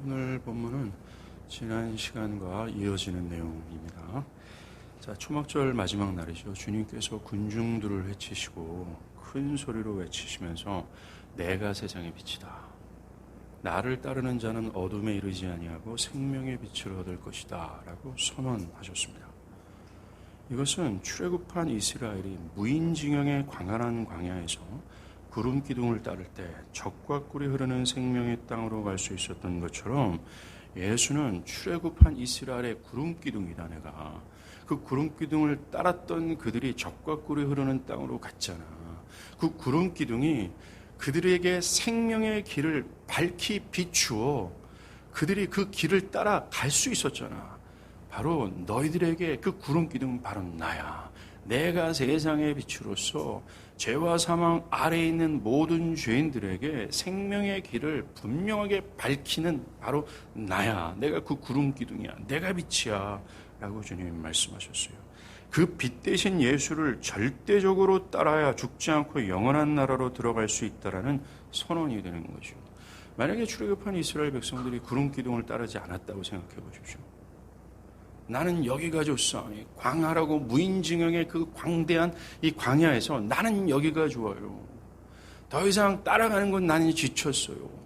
오늘 본문은 지난 시간과 이어지는 내용입니다. 자, 초막절 마지막 날이죠. 주님께서 군중들을 외치시고 큰 소리로 외치시면서 내가 세상의 빛이다. 나를 따르는 자는 어둠에 이르지 아니하고 생명의 빛을 얻을 것이다 라고 선언하셨습니다. 이것은 출애굽한 이스라엘이 무인징역의 광활한 광야에서 구름 기둥을 따를 때 젖과 꿀이 흐르는 생명의 땅으로 갈 수 있었던 것처럼 예수는 출애굽한 이스라엘의 구름 기둥이다. 내가 그 구름 기둥을 따랐던 그들이 젖과 꿀이 흐르는 땅으로 갔잖아. 그 구름 기둥이 그들에게 생명의 길을 밝히 비추어 그들이 그 길을 따라 갈 수 있었잖아. 바로 너희들에게 그 구름 기둥은 바로 나야. 내가 세상의 빛으로서 죄와 사망 아래에 있는 모든 죄인들에게 생명의 길을 분명하게 밝히는 바로 나야. 내가 그 구름 기둥이야. 내가 빛이야. 라고 주님이 말씀하셨어요. 그 빛 대신 예수를 절대적으로 따라야 죽지 않고 영원한 나라로 들어갈 수 있다라는 선언이 되는 거죠. 만약에 출애굽한 이스라엘 백성들이 구름 기둥을 따르지 않았다고 생각해 보십시오. 나는 여기가 좋사오니 광활하고 무인징역의 그 광대한 이 광야에서 나는 여기가 좋아요. 더 이상 따라가는 건 나는 지쳤어요.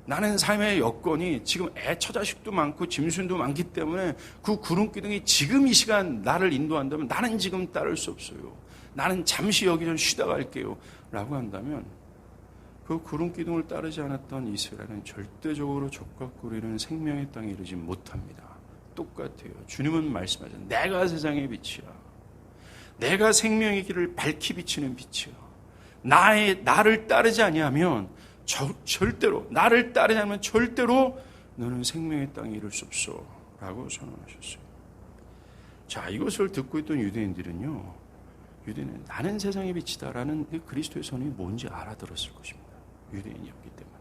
나는 삶의 여건이 지금 처자식도 많고 짐승도 많기 때문에 그 구름 기둥이 지금 이 시간 나를 인도한다면 나는 지금 따를 수 없어요. 나는 잠시 여기 좀 쉬다 갈게요. 라고 한다면 그 구름 기둥을 따르지 않았던 이스라엘은 절대적으로 젖과 꿀이는 생명의 땅에 이르지 못합니다. 똑같아요. 주님은 말씀하셨죠. 내가 세상의 빛이야. 내가 생명의 길을 밝히 비치는 빛이야. 나를 따르지 아니하면 절대로 나를 따르지 않으면 절대로 너는 생명의 땅에 이를 수 없어 라고 선언하셨어요. 자, 이것을 듣고 있던 유대인들은 나는 세상의 빛이다 라는 그리스도의 선언이 뭔지 알아들었을 것입니다. 유대인이었기 때문에.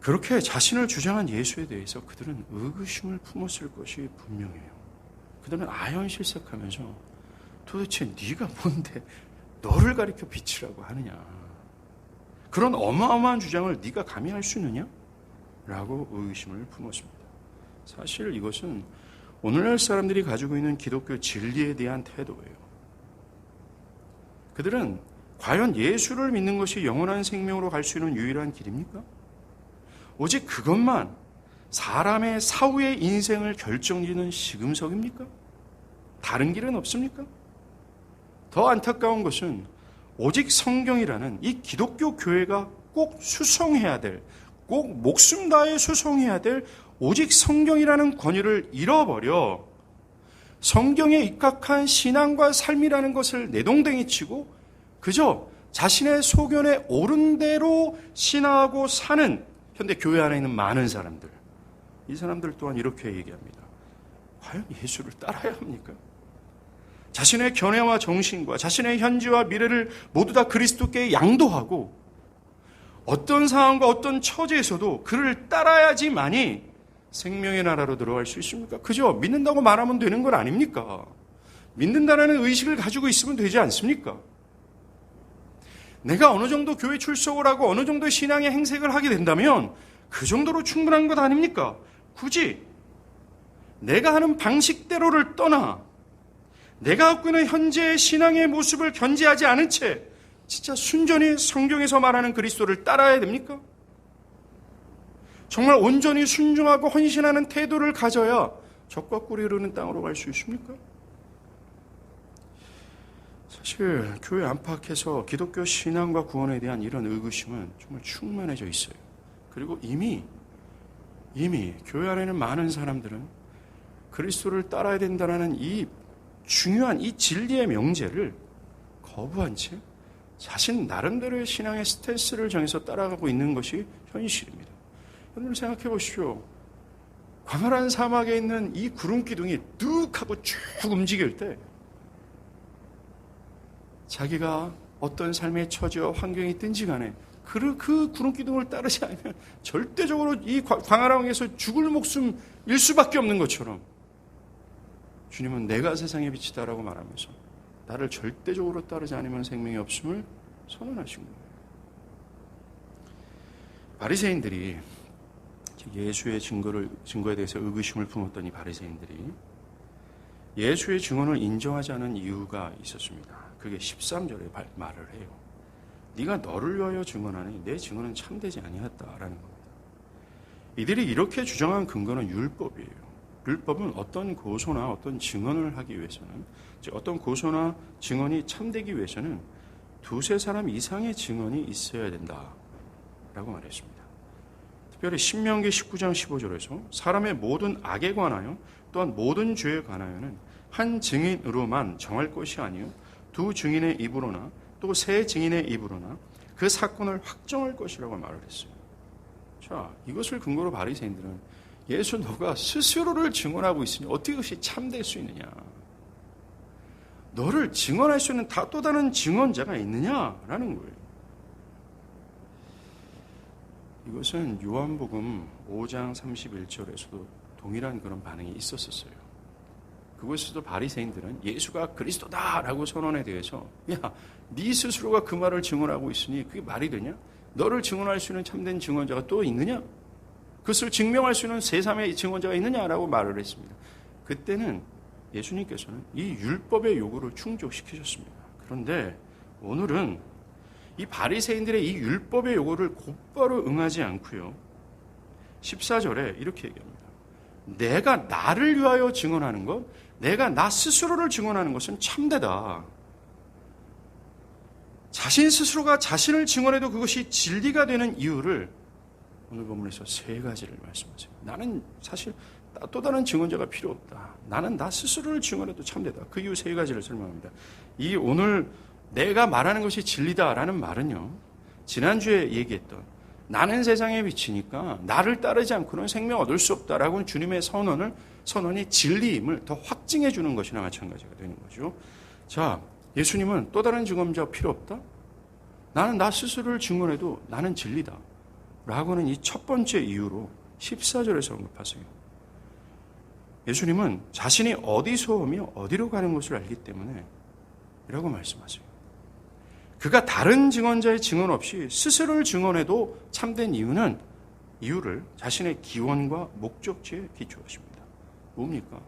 그렇게 자신을 주장한 예수에 대해서 그들은 의구심을 품었을 것이 분명해요. 그들은 아연실색하면서 도대체 네가 뭔데 너를 가리켜 빛이라고 하느냐. 그런 어마어마한 주장을 네가 감히 할 수 있느냐? 라고 의구심을 품었습니다. 사실 이것은 오늘날 사람들이 가지고 있는 기독교 진리에 대한 태도예요. 그들은 과연 예수를 믿는 것이 영원한 생명으로 갈 수 있는 유일한 길입니까? 오직 그것만 사람의 사후의 인생을 결정짓는 시금석입니까? 다른 길은 없습니까? 더 안타까운 것은 오직 성경이라는 이 기독교 교회가 꼭 수송해야 될, 꼭 목숨 다해 수송해야 될 오직 성경이라는 권위를 잃어버려 성경에 입각한 신앙과 삶이라는 것을 내동댕이 치고 그저 자신의 소견에 옳은 대로 신앙하고 사는 현대 교회 안에 있는 많은 사람들, 이 사람들 또한 이렇게 얘기합니다. 과연 예수를 따라야 합니까? 자신의 견해와 정신과 자신의 현재와 미래를 모두 다 그리스도께 양도하고 어떤 상황과 어떤 처지에서도 그를 따라야지만이 생명의 나라로 들어갈 수 있습니까? 그저 믿는다고 말하면 되는 건 아닙니까? 믿는다는 의식을 가지고 있으면 되지 않습니까? 내가 어느 정도 교회 출석을 하고 어느 정도 신앙의 행색을 하게 된다면 그 정도로 충분한 것 아닙니까? 굳이 내가 하는 방식대로를 떠나 내가 갖고 있는 현재의 신앙의 모습을 견지하지 않은 채 진짜 순전히 성경에서 말하는 그리스도를 따라야 됩니까? 정말 온전히 순종하고 헌신하는 태도를 가져야 젖과 꿀이 흐르는 땅으로 갈 수 있습니까? 사실 교회 안팎에서 기독교 신앙과 구원에 대한 이런 의구심은 정말 충만해져 있어요. 그리고 이미 교회 안에는 많은 사람들은 그리스도를 따라야 된다는 이 중요한 이 진리의 명제를 거부한 채 자신 나름대로의 신앙의 스탠스를 정해서 따라가고 있는 것이 현실입니다. 여러분 생각해 보십시오. 광활한 사막에 있는 이 구름 기둥이 뚝 하고 쭉 움직일 때 자기가 어떤 삶의 처지와 환경이 있든지 간에 그 구름 기둥을 따르지 않으면 절대적으로 이 광활한 황에서 죽을 목숨일 수밖에 없는 것처럼 주님은 내가 세상의 빛이다라고 말하면서 나를 절대적으로 따르지 않으면 생명이 없음을 선언하신 거예요. 바리새인들이 예수의 증거에 대해서 의구심을 품었던 이 바리새인들이 예수의 증언을 인정하지 않은 이유가 있었습니다. 그게 13절에 말을 해요. 네가 너를 위하여 증언하니 내 증언은 참되지 아니하였다라는 겁니다. 이들이 이렇게 주장한 근거는 율법이에요. 율법은 어떤 고소나 어떤 증언을 하기 위해서는, 즉 어떤 고소나 증언이 참되기 위해서는 두세 사람 이상의 증언이 있어야 된다라고 말했습니다. 특별히 신명기 19장 15절에서 사람의 모든 악에 관하여 또한 모든 죄에 관하여는 한 증인으로만 정할 것이 아니요 두 증인의 입으로나 또 세 증인의 입으로나 그 사건을 확정할 것이라고 말을 했어요. 자, 이것을 근거로 바리새인들은 예수 너가 스스로를 증언하고 있으니 어떻게 그것이 참될 수 있느냐? 너를 증언할 수 있는 또 다른 증언자가 있느냐라는 거예요. 이것은 요한복음 5장 31절에서도 동일한 그런 반응이 있었어요. 그곳에서도 바리새인들은 예수가 그리스도다라고 선언에 대해서 네 스스로가 그 말을 증언하고 있으니 그게 말이 되냐? 너를 증언할 수 있는 참된 증언자가 또 있느냐? 그것을 증명할 수 있는 세3의 증언자가 있느냐라고 말을 했습니다. 그때는 예수님께서는 이 율법의 요구를 충족시키셨습니다. 그런데 오늘은 이 바리새인들의 이 율법의 요구를 곧바로 응하지 않고요. 14절에 이렇게 얘기합니다. 내가 나를 위하여 증언하는 것, 내가 나 스스로를 증언하는 것은 참되다. 자신 스스로가 자신을 증언해도 그것이 진리가 되는 이유를 오늘 본문에서 세 가지를 말씀하세요. 나는 사실 또 다른 증언자가 필요 없다. 나는 나 스스로를 증언해도 참되다. 그 이유 세 가지를 설명합니다. 이 오늘 내가 말하는 것이 진리다라는 말은요, 지난주에 얘기했던 나는 세상에 비치니까 나를 따르지 않고는 생명 얻을 수 없다라고 주님의 선언이 진리임을 더 확증해 주는 것이나 마찬가지가 되는 거죠. 자, 예수님은 또 다른 증언자가 필요 없다? 나는 나 스스로를 증언해도 나는 진리다. 라고는 이 첫 번째 이유로 14절에서 언급하세요. 예수님은 자신이 어디서 오며 어디로 가는 것을 알기 때문에 이라고 말씀하세요. 그가 다른 증언자의 증언 없이 스스로를 증언해도 참된 이유를 자신의 기원과 목적지에 기초하십니다. 뭡니까?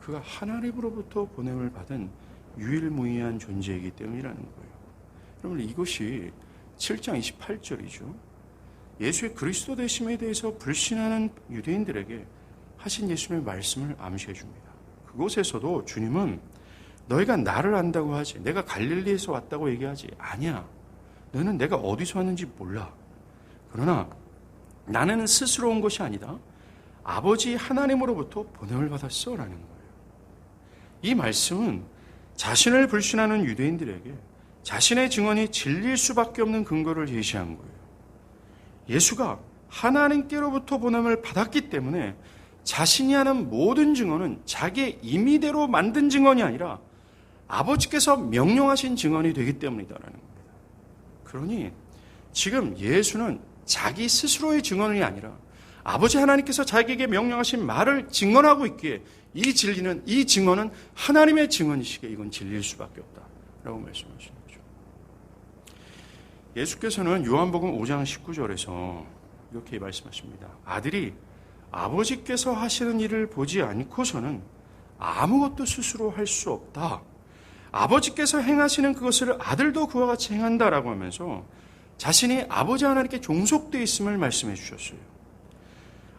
그가 하나님으로부터 보냄을 받은 유일무이한 존재이기 때문이라는 거예요. 여러분, 이것이 7장 28절이죠. 예수의 그리스도 되심에 대해서 불신하는 유대인들에게 하신 예수님의 말씀을 암시해 줍니다. 그곳에서도 주님은 너희가 나를 안다고 하지, 내가 갈릴리에서 왔다고 얘기하지, 아니야. 너는 내가 어디서 왔는지 몰라. 그러나 나는 스스로 온 것이 아니다. 아버지 하나님으로부터 보냄을 받았어 라는 거예요. 이 말씀은 자신을 불신하는 유대인들에게 자신의 증언이 진리일 수밖에 없는 근거를 제시한 거예요. 예수가 하나님께로부터 보냄을 받았기 때문에 자신이 하는 모든 증언은 자기의 임의대로 만든 증언이 아니라 아버지께서 명령하신 증언이 되기 때문이다라는 겁니다. 그러니 지금 예수는 자기 스스로의 증언이 아니라 아버지 하나님께서 자기에게 명령하신 말을 증언하고 있기에 이 증언은 하나님의 증언이시기에 이건 진리일 수밖에 없다라고 말씀하시는 거죠. 예수께서는 요한복음 5장 19절에서 이렇게 말씀하십니다. 아들이 아버지께서 하시는 일을 보지 않고서는 아무것도 스스로 할 수 없다. 아버지께서 행하시는 그것을 아들도 그와 같이 행한다라고 하면서 자신이 아버지 하나님께 종속되어 있음을 말씀해 주셨어요.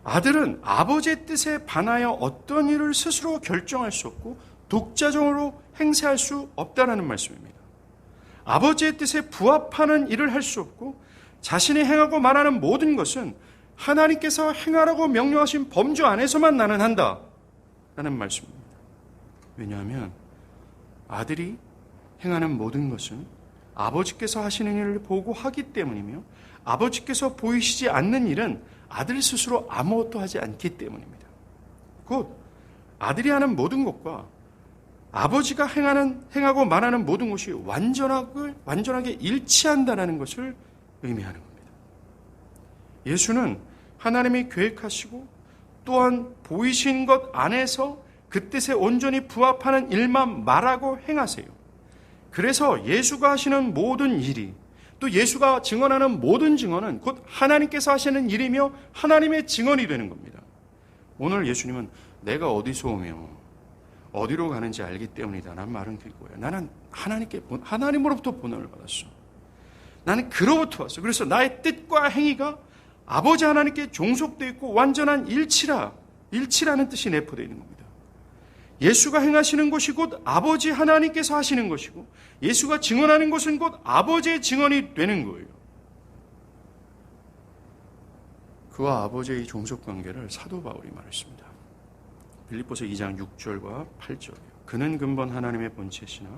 아들은 아버지의 뜻에 반하여 어떤 일을 스스로 결정할 수 없고 독자적으로 행세할 수 없다라는 말씀입니다. 아버지의 뜻에 부합하는 일을 할 수 없고 자신이 행하고 말하는 모든 것은 하나님께서 행하라고 명령하신 범주 안에서만 나는 한다라는 말씀입니다. 왜냐하면 아들이 행하는 모든 것은 아버지께서 하시는 일을 보고 하기 때문이며 아버지께서 보이시지 않는 일은 아들 스스로 아무것도 하지 않기 때문입니다. 곧 아들이 하는 모든 것과 아버지가 행하고 말하는 모든 것이 완전하게 일치한다는 것을 의미하는 겁니다. 예수는 하나님이 계획하시고 또한 보이신 것 안에서 그 뜻에 온전히 부합하는 일만 말하고 행하세요. 그래서 예수가 하시는 모든 일이 또 예수가 증언하는 모든 증언은 곧 하나님께서 하시는 일이며 하나님의 증언이 되는 겁니다. 오늘 예수님은 내가 어디서 오며 어디로 가는지 알기 때문이다 라는 말은 그거예요. 나는 하나님으로부터 본원을 받았어. 나는 그로부터 왔어. 그래서 나의 뜻과 행위가 아버지 하나님께 종속되어 있고 완전한 일치라는 뜻이 내포되어 있는 겁니다. 예수가 행하시는 것이 곧 아버지 하나님께서 하시는 것이고 예수가 증언하는 것은 곧 아버지의 증언이 되는 거예요. 그와 아버지의 종속관계를 사도 바울이 말했습니다. 빌립보서 2장 6절과 8절이요. 그는 근본 하나님의 본체시나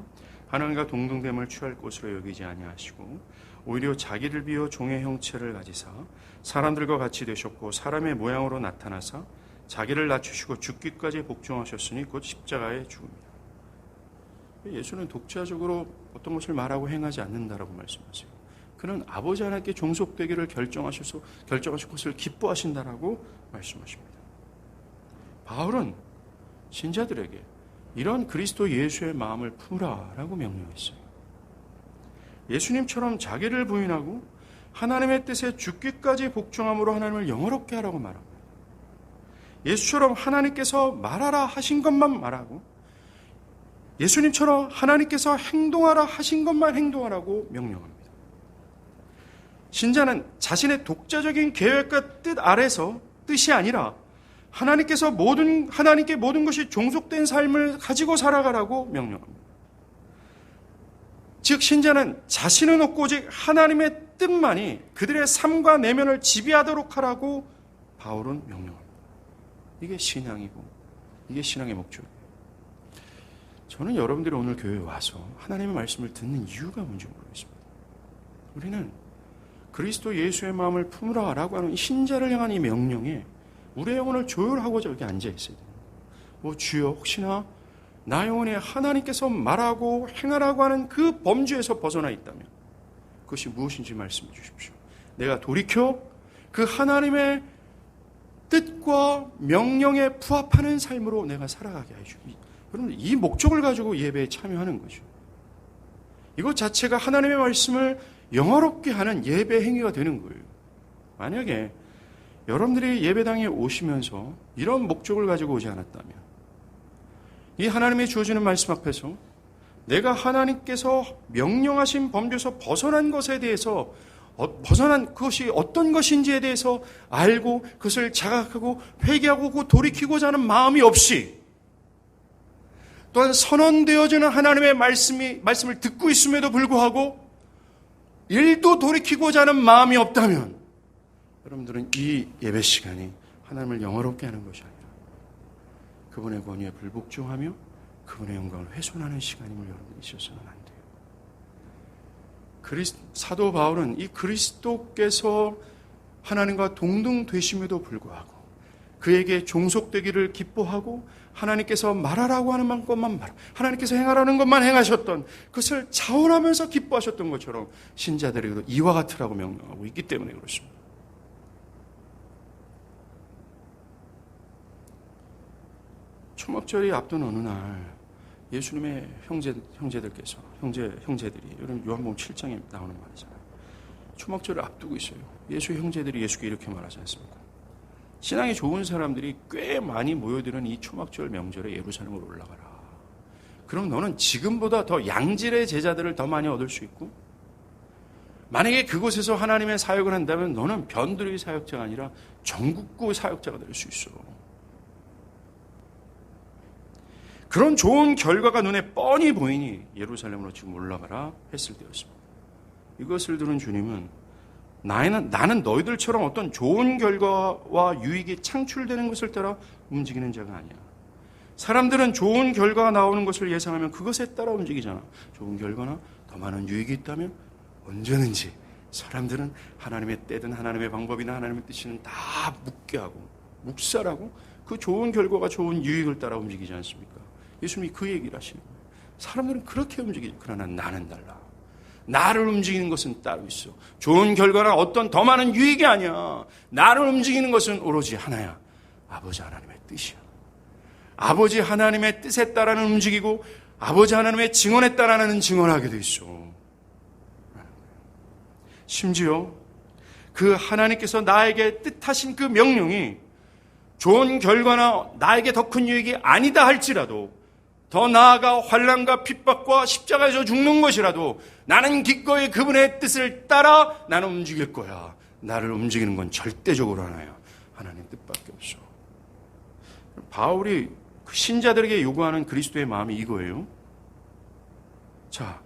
하나님과 동등됨을 취할 것으로 여기지 아니하시고 오히려 자기를 비워 종의 형체를 가지사 사람들과 같이 되셨고 사람의 모양으로 나타나사 자기를 낮추시고 죽기까지 복종하셨으니 곧 십자가에 죽음이다. 예수는 독자적으로 어떤 것을 말하고 행하지 않는다라고 말씀하세요. 그는 아버지 하나님께 종속되기를 결정하신 것을 기뻐하신다라고 말씀하십니다. 바울은 신자들에게 이런 그리스도 예수의 마음을 품으라라고 명령했어요. 예수님처럼 자기를 부인하고 하나님의 뜻에 죽기까지 복종함으로 하나님을 영화롭게 하라고 말합니다. 예수처럼 하나님께서 말하라 하신 것만 말하고 예수님처럼 하나님께서 행동하라 하신 것만 행동하라고 명령합니다. 신자는 자신의 독자적인 계획과 뜻 아래서 뜻이 아니라 하나님께 모든 것이 종속된 삶을 가지고 살아가라고 명령합니다. 즉 신자는 자신은 없고 오직 하나님의 뜻만이 그들의 삶과 내면을 지배하도록 하라고 바울은 명령합니다. 이게 신앙이고 이게 신앙의 목적이에요. 저는 여러분들이 오늘 교회에 와서 하나님의 말씀을 듣는 이유가 뭔지 모르겠습니다. 우리는 그리스도 예수의 마음을 품으라라고 하는 신자를 향한 이 명령에 우리의 영혼을 조율하고자 여기 앉아 있어야 됩니다. 주여 혹시나 나 영혼에 하나님께서 말하고 행하라고 하는 그 범주에서 벗어나 있다면 그것이 무엇인지 말씀해 주십시오. 내가 돌이켜 그 하나님의 뜻과 명령에 부합하는 삶으로 내가 살아가게 해주십시오. 여러분 이 목적을 가지고 예배에 참여하는 거죠. 이것 자체가 하나님의 말씀을 영화롭게 하는 예배 행위가 되는 거예요. 만약에 여러분들이 예배당에 오시면서 이런 목적을 가지고 오지 않았다면 이 하나님이 주어지는 말씀 앞에서 내가 하나님께서 명령하신 범주에서 벗어난 것에 대해서 벗어난 그것이 어떤 것인지에 대해서 알고 그것을 자각하고 회개하고 돌이키고자 하는 마음이 없이 또한 선언되어지는 하나님의 말씀을 듣고 있음에도 불구하고 일도 돌이키고자 하는 마음이 없다면 여러분들은 이 예배 시간이 하나님을 영화롭게 하는 것이 아니라 그분의 권위에 불복종하며 그분의 영광을 훼손하는 시간임을 여러분들이 있어서는 안 돼요. 사도 바울은 이 그리스도께서 하나님과 동등 되심에도 불구하고 그에게 종속되기를 기뻐하고 하나님께서 말하라고 하는 것만 하나님께서 행하라는 것만 행하셨던 그것을 자원하면서 기뻐하셨던 것처럼 신자들에게도 이와 같으라고 명령하고 있기 때문에 그렇습니다. 초막절이 앞둔 어느 날 예수님의 형제들이 여러분 요한복음 7장에 나오는 말이잖아요. 초막절을 앞두고 있어요. 예수의 형제들이 예수께 이렇게 말하지 않습니까? 신앙이 좋은 사람들이 꽤 많이 모여드는 이 초막절 명절에 예루살렘으로 올라가라. 그럼 너는 지금보다 더 양질의 제자들을 더 많이 얻을 수 있고 만약에 그곳에서 하나님의 사역을 한다면 너는 변두리 사역자가 아니라 전국구 사역자가 될 수 있어. 그런 좋은 결과가 눈에 뻔히 보이니 예루살렘으로 지금 올라가라 했을 때였습니다. 이것을 들은 주님은 나는 너희들처럼 어떤 좋은 결과와 유익이 창출되는 것을 따라 움직이는 자가 아니야. 사람들은 좋은 결과가 나오는 것을 예상하면 그것에 따라 움직이잖아. 좋은 결과나 더 많은 유익이 있다면 언제든지 사람들은 하나님의 때든 하나님의 방법이나 하나님의 뜻이는 다 묵살하고 그 좋은 결과가 좋은 유익을 따라 움직이지 않습니까? 예수님이 그 얘기를 하시는 거예요. 사람들은 그렇게 움직이죠. 그러나 나는 달라. 나를 움직이는 것은 따로 있어. 좋은 결과나 어떤 더 많은 유익이 아니야. 나를 움직이는 것은 오로지 하나야. 아버지 하나님의 뜻이야. 아버지 하나님의 뜻에 따라는 움직이고 아버지 하나님의 증언에 따라는 증언하게 돼 있어. 심지어 그 하나님께서 나에게 뜻하신 그 명령이 좋은 결과나 나에게 더 큰 유익이 아니다 할지라도, 더 나아가 환난과 핍박과 십자가에서 죽는 것이라도 나는 기꺼이 그분의 뜻을 따라 나는 움직일 거야. 나를 움직이는 건 절대적으로 하나야. 하나님 뜻밖에 없어. 바울이 그 신자들에게 요구하는 그리스도의 마음이 이거예요. 자,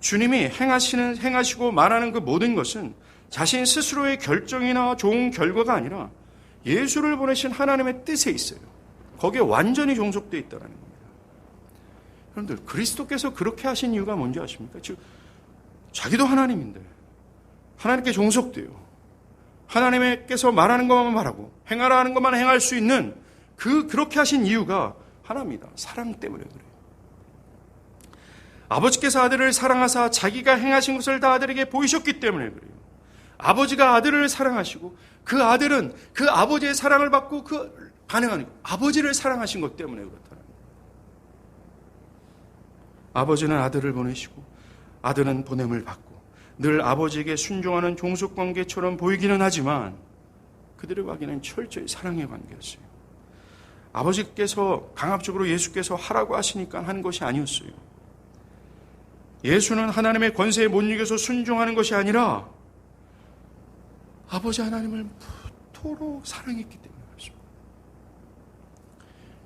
주님이 행하시고 말하는 그 모든 것은 자신 스스로의 결정이나 좋은 결과가 아니라 예수를 보내신 하나님의 뜻에 있어요. 거기에 완전히 종속되어 있다는 겁니다. 여러분들, 그리스도께서 그렇게 하신 이유가 뭔지 아십니까? 즉, 자기도 하나님인데 하나님께 종속돼요. 하나님께서 말하는 것만 말하고 행하라 하는 것만 행할 수 있는 그렇게 하신 이유가 하나입니다. 사랑 때문에 그래요. 아버지께서 아들을 사랑하사 자기가 행하신 것을 다 아들에게 보이셨기 때문에 그래요. 아버지가 아들을 사랑하시고 그 아들은 그 아버지의 사랑을 받고 반응하는 거예요. 아버지를 사랑하신 것 때문에 그렇다는 거예요. 아버지는 아들을 보내시고 아들은 보냄을 받고 늘 아버지에게 순종하는 종속관계처럼 보이기는 하지만 그들의 관계는 철저히 사랑의 관계였어요. 아버지께서 강압적으로 예수께서 하라고 하시니까 한 것이 아니었어요. 예수는 하나님의 권세에 못 이겨서 순종하는 것이 아니라 아버지 하나님을 무토록 사랑했기 때문에 그렇습니다.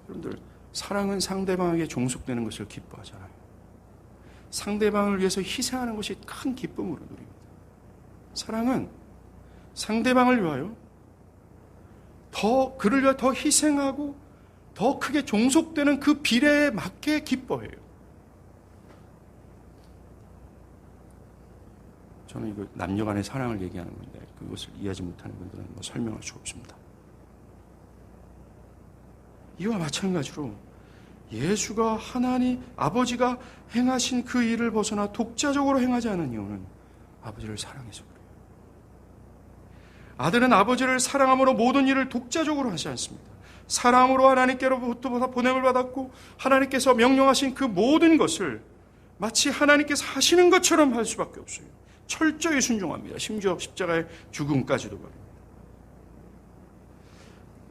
여러분들, 사랑은 상대방에게 종속되는 것을 기뻐하잖아요. 상대방을 위해서 희생하는 것이 큰 기쁨으로 누립니다. 사랑은 상대방을 위하여 그를 위해 더 희생하고 더 크게 종속되는 그 비례에 맞게 기뻐해요. 저는 이거 남녀 간의 사랑을 얘기하는 건데 그것을 이해하지 못하는 분들은 설명할 수 없습니다. 이와 마찬가지로 예수가 하나님 아버지가 행하신 그 일을 벗어나 독자적으로 행하지 않은 이유는 아버지를 사랑해서 그래요. 아들은 아버지를 사랑함으로 모든 일을 독자적으로 하지 않습니다. 사랑으로 하나님께로부터 보냄을 받았고 하나님께서 명령하신 그 모든 것을 마치 하나님께서 하시는 것처럼 할 수밖에 없어요. 철저히 순종합니다. 심지어 십자가의 죽음까지도 말입니다.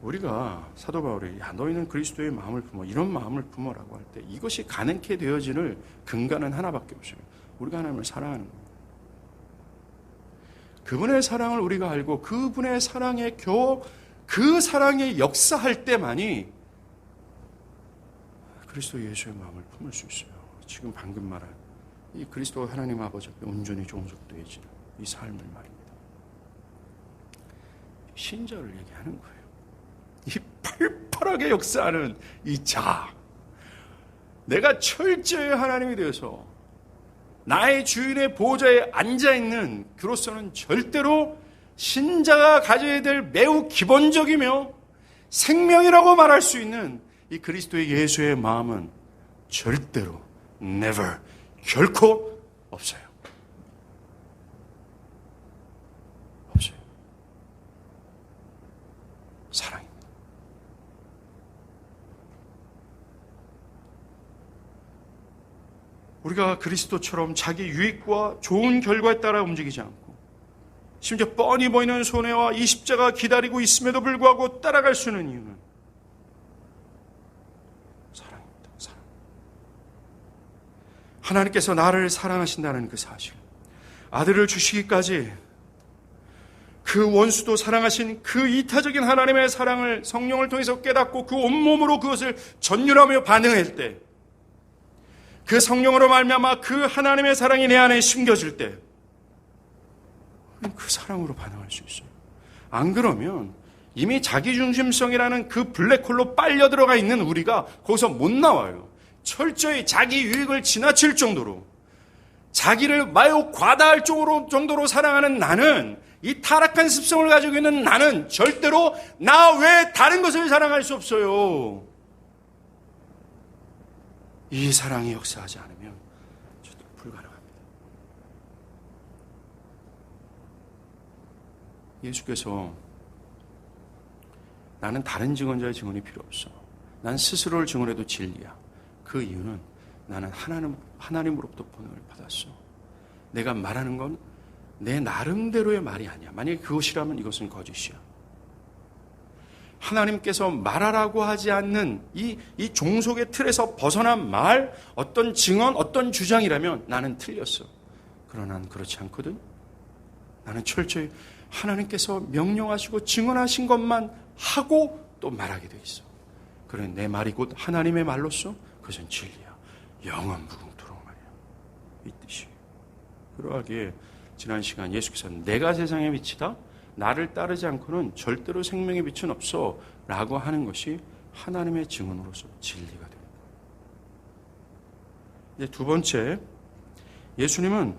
우리가 사도 바울이 너희는 그리스도의 마음을 품어 이런 마음을 품어라고 할 때 이것이 가능케 되어지는 근간은 하나밖에 없어요. 우리가 하나님을 사랑하는 겁니다. 그분의 사랑을 우리가 알고 그분의 사랑에 겨우 그 사랑에 역사할 때만이 그리스도 예수의 마음을 품을 수 있어요. 지금 방금 말한 이 그리스도가 하나님 아버지 앞에 온전히 종속되어지는 이 삶을 말입니다. 신자를 얘기하는 거예요. 이 팔팔하게 역사하는 이 자, 내가 철저히 하나님이 되어서 나의 주인의 보좌에 앉아있는 그로서는 절대로 신자가 가져야 될 매우 기본적이며 생명이라고 말할 수 있는 이 그리스도의 예수의 마음은 절대로 never 결코 없어요. 없어요. 사랑입니다. 우리가 그리스도처럼 자기 유익과 좋은 결과에 따라 움직이지 않고 심지어 뻔히 보이는 손해와 이 십자가 기다리고 있음에도 불구하고 따라갈 수 있는 이유는 사랑입니다. 사랑. 하나님께서 나를 사랑하신다는 그 사실, 아들을 주시기까지 그 원수도 사랑하신 그 이타적인 하나님의 사랑을 성령을 통해서 깨닫고 그 온몸으로 그것을 전율하며 반응할 때, 그 성령으로 말미암아 그 하나님의 사랑이 내 안에 심겨질 때 그 사랑으로 반응할 수 있어요. 안 그러면 이미 자기중심성이라는 그 블랙홀로 빨려 들어가 있는 우리가 거기서 못 나와요. 철저히 자기 유익을 지나칠 정도로 자기를 매우 과다할 정도로 사랑하는 나는, 이 타락한 습성을 가지고 있는 나는 절대로 나 외에 다른 것을 사랑할 수 없어요. 이 사랑이 역사하지 않으면 절대로 불가능합니다. 예수께서 나는 다른 증언자의 증언이 필요 없어. 난 스스로를 증언해도 진리야. 그 이유는 나는 하나님으로부터 보냄을 받았어. 내가 말하는 건 내 나름대로의 말이 아니야. 만약에 그것이라면 이것은 거짓이야. 하나님께서 말하라고 하지 않는 이 종속의 틀에서 벗어난 말, 어떤 증언, 어떤 주장이라면 나는 틀렸어. 그러나 난 그렇지 않거든. 나는 철저히 하나님께서 명령하시고 증언하신 것만 하고 또 말하게 돼 있어. 그래, 내 말이 곧 하나님의 말로서 그것은 진리야. 영원 무궁토록 말이야. 이 뜻이. 그러하기에 지난 시간 예수께서 내가 세상의 빛이다. 나를 따르지 않고는 절대로 생명의 빛은 없어 라고 하는 것이 하나님의 증언으로서 진리가 됩니다. 이제 두 번째, 예수님은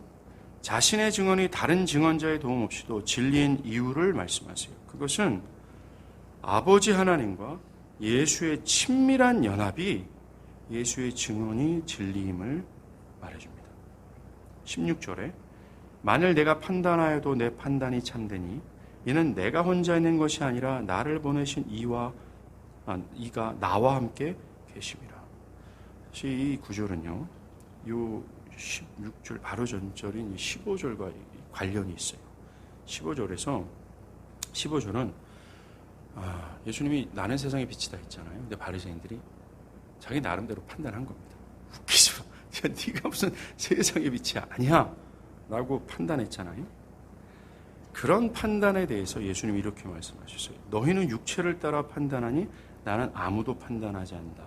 자신의 증언이 다른 증언자의 도움 없이도 진리인 이유를 말씀하세요. 그것은 아버지 하나님과 예수의 친밀한 연합이 예수의 증언이 진리임을 말해줍니다. 16절에 만일 내가 판단하여도 내 판단이 참되니 이는 내가 혼자 있는 것이 아니라 나를 보내신 이가 나와 함께 계심이라. 사실 이 구절은요, 요 16절 바로 전절인 15절과 관련이 있어요. 15절은 예수님이 나는 세상의 빛이다 했잖아요. 근데 바리새인들이 자기 나름대로 판단한 겁니다. 웃기지 마. 네가 무슨 세상의 빛이 아니야 라고 판단했잖아요. 그런 판단에 대해서 예수님이 이렇게 말씀하셨어요. 너희는 육체를 따라 판단하니 나는 아무도 판단하지 않는다.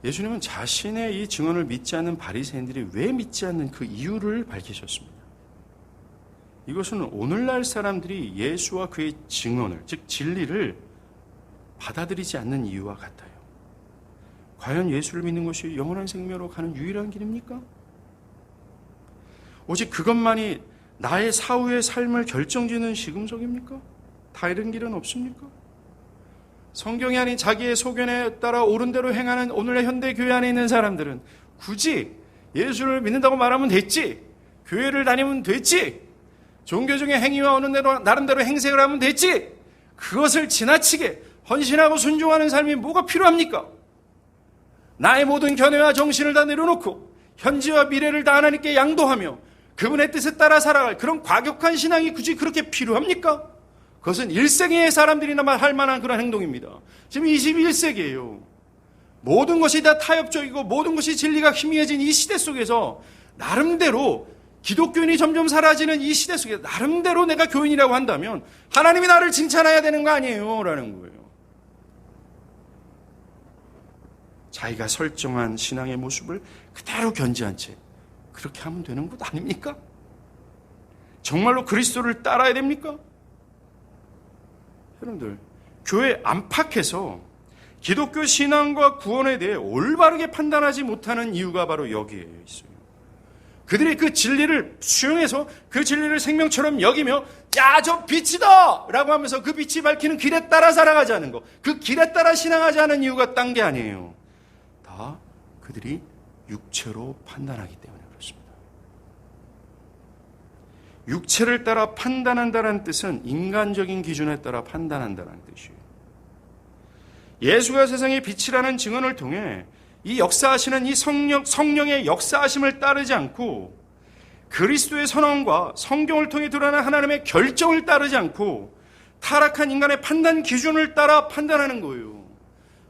예수님은 자신의 이 증언을 믿지 않는 바리새인들이 왜 믿지 않는 그 이유를 밝히셨습니다. 이것은 오늘날 사람들이 예수와 그의 증언을, 즉 진리를 받아들이지 않는 이유와 같아요. 과연 예수를 믿는 것이 영원한 생명으로 가는 유일한 길입니까? 오직 그것만이 나의 사후의 삶을 결정짓는 시금석입니까? 다른 길은 없습니까? 성경이 아닌 자기의 소견에 따라 옳은 대로 행하는 오늘의 현대 교회 안에 있는 사람들은 굳이 예수를 믿는다고 말하면 됐지, 교회를 다니면 됐지, 종교적인 행위와 어느 나름대로 행색을 하면 됐지, 그것을 지나치게 헌신하고 순종하는 삶이 뭐가 필요합니까? 나의 모든 견해와 정신을 다 내려놓고 현재와 미래를 다 하나님께 양도하며 그분의 뜻에 따라 살아갈 그런 과격한 신앙이 굳이 그렇게 필요합니까? 그것은 1세기의 사람들이나마 할 만한 그런 행동입니다. 지금 21세기예요. 모든 것이 다 타협적이고 모든 것이 진리가 희미해진 이 시대 속에서 나름대로 기독교인이 점점 사라지는 이 시대 속에서 나름대로 내가 교인이라고 한다면 하나님이 나를 칭찬해야 되는 거 아니에요? 라는 거예요. 자기가 설정한 신앙의 모습을 그대로 견지한 채 그렇게 하면 되는 것 아닙니까? 정말로 그리스도를 따라야 됩니까? 여러분들, 교회 안팎에서 기독교 신앙과 구원에 대해 올바르게 판단하지 못하는 이유가 바로 여기에 있어요. 그들이 그 진리를 수용해서 그 진리를 생명처럼 여기며 야, 저 빛이다! 라고 하면서 그 빛이 밝히는 길에 따라 살아가지 않은 것, 그 길에 따라 신앙하지 않은 이유가 딴 게 아니에요. 다 그들이 육체로 판단하기 때문에 그렇습니다. 육체를 따라 판단한다는 뜻은 인간적인 기준에 따라 판단한다는 뜻이에요. 예수가 세상의 빛이라는 증언을 통해 이 역사하시는 이 성령의 역사하심을 따르지 않고 그리스도의 선언과 성경을 통해 드러나는 하나님의 결정을 따르지 않고 타락한 인간의 판단 기준을 따라 판단하는 거예요.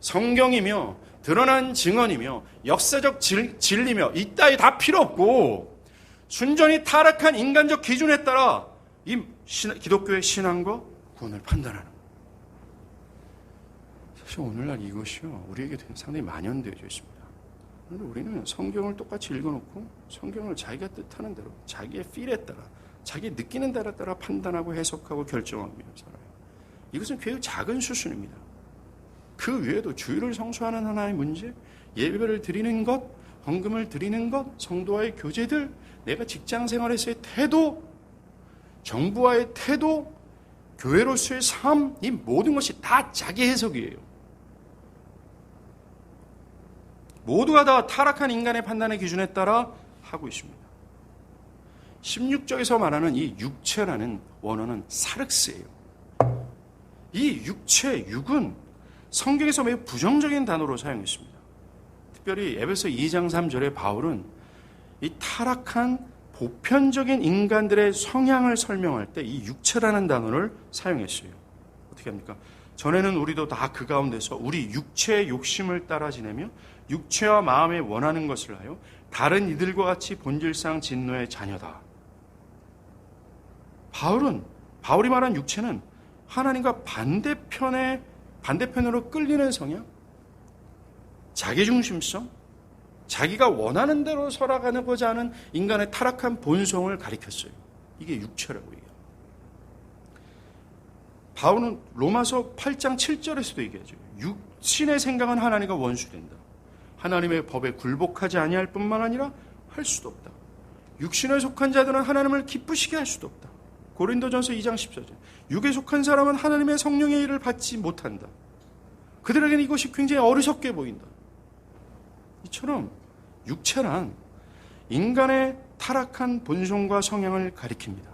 성경이며 드러난 증언이며 역사적 진리며 이따위 다 필요 없고 순전히 타락한 인간적 기준에 따라 이 기독교의 신앙과 구원을 판단하는 거예요. 사실 오늘날 이것이요, 우리에게 상당히 만연되어져 있습니다. 그런데 우리는 성경을 똑같이 읽어놓고 성경을 자기가 뜻하는 대로 자기의 필에 따라 자기 느끼는 대로 따라 판단하고 해석하고 결정하며 살아요. 이것은 굉장히 작은 수순입니다. 그 외에도 주일을 성수하는 하나의 문제, 예배를 드리는 것, 헌금을 드리는 것, 성도와의 교제들, 내가 직장 생활에서의 태도, 정부와의 태도, 교회로서의 삶, 이 모든 것이 다 자기 해석이에요. 모두가 다 타락한 인간의 판단의 기준에 따라 하고 있습니다. 16절에서 말하는 이 육체라는 원어는 사륵스예요. 이 육체, 육은 성경에서 매우 부정적인 단어로 사용했습니다. 특별히 에베소 2장 3절에 바울은 이 타락한 보편적인 인간들의 성향을 설명할 때 이 육체라는 단어를 사용했어요. 어떻게 합니까? 전에는 우리도 다 그 가운데서 우리 육체의 욕심을 따라 지내며 육체와 마음에 원하는 것을 하여 다른 이들과 같이 본질상 진노의 자녀다. 바울이 말한 육체는 하나님과 반대편으로 끌리는 성향, 자기중심성, 자기가 원하는 대로 살아가고자 하는 인간의 타락한 본성을 가리켰어요. 이게 육체라고 얘기해요. 바울은 로마서 8장 7절에서도 얘기하죠. 육신의 생각은 하나님과 원수된다. 하나님의 법에 굴복하지 아니할 뿐만 아니라 할 수도 없다. 육신에 속한 자들은 하나님을 기쁘시게 할 수도 없다. 고린도전서 2장 14절. 육에 속한 사람은 하나님의 성령의 일을 받지 못한다. 그들에게는 이것이 굉장히 어리석게 보인다. 이처럼 육체란 인간의 타락한 본성과 성향을 가리킵니다.